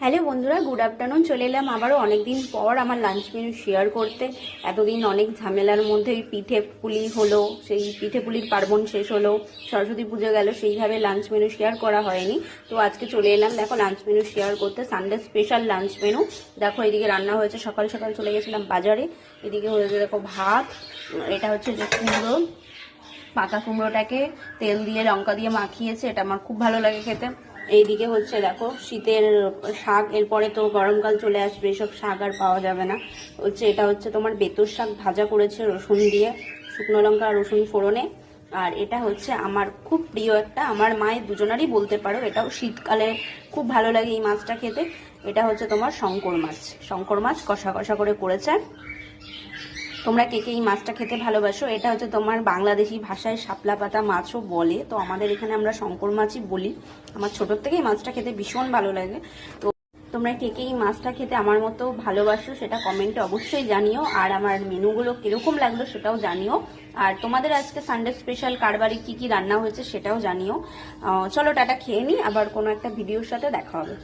Hello বন্ধুরা, good afternoon. চলে এলাম আবারও অনেকদিন পর আমার লাঞ্চ মেনু শেয়ার করতে। এতদিন অনেক ঝামেলার মধ্যে পিঠে পুলি হলো, সেই পিঠে পুলির পার্বণ শেষ হলো, সরস্বতী পুজো গেল, সেইভাবে লাঞ্চ মেনু শেয়ার করা হয়নি। তো আজকে চলে এলাম দেখো লাঞ্চ মেনু শেয়ার করতে, সানডে স্পেশাল লাঞ্চ মেনু। দেখো এদিকে রান্না হয়েছে, সকাল সকাল চলে গেছিলাম বাজারে। এদিকে হয়েছে দেখো ভাত, এটা হচ্ছে যে কুমড়ো, পাকা কুমড়োটাকে তেল দিয়ে লঙ্কা দিয়ে মাখিয়েছে, এটা আমার খুব ভালো লাগে খেতে। এইদিকে হচ্ছে দেখো শীতের শাক, এরপরে তো গরমকাল চলে আসবে, এসব শাক আর পাওয়া যাবে না। হচ্ছে এটা হচ্ছে তোমার বেতর শাক ভাজা করেছে রসুন দিয়ে, শুকনো লঙ্কা আর রসুন ফোড়নে। আর এটা হচ্ছে আমার খুব প্রিয় একটা, আমার মায়ের দুজনারই বলতে পারো, এটাও শীতকালে খুব ভালো লাগে এই মাছটা খেতে। এটা হচ্ছে তোমার শঙ্কর মাছ কষা কষা করে করেছে। তোমরা কে কে এই মাছটা খেতে ভালোবাসো? এটা হচ্ছে তোমার বাংলাদেশি ভাষায় শাপলা পাতা মাছও বলে, তো আমাদের এখানে আমরা শঙ্কর মাছই বলি। আমার ছোটোর থেকে এই মাছটা খেতে ভীষণ ভালো লাগে। তো তোমরা কে কে এই মাছটা খেতে আমার মতো ভালোবাসো সেটা কমেন্টে অবশ্যই জানিও, আর আমার মেনুগুলো কিরকম লাগলো সেটাও জানিও। আর তোমাদের আজকে সানডে স্পেশাল কার বাড়ি কী কী রান্না হয়েছে সেটাও জানিও। চলো টাটা, খেয়ে নিই, আবার কোনো একটা ভিডিওর সাথে দেখা হবে।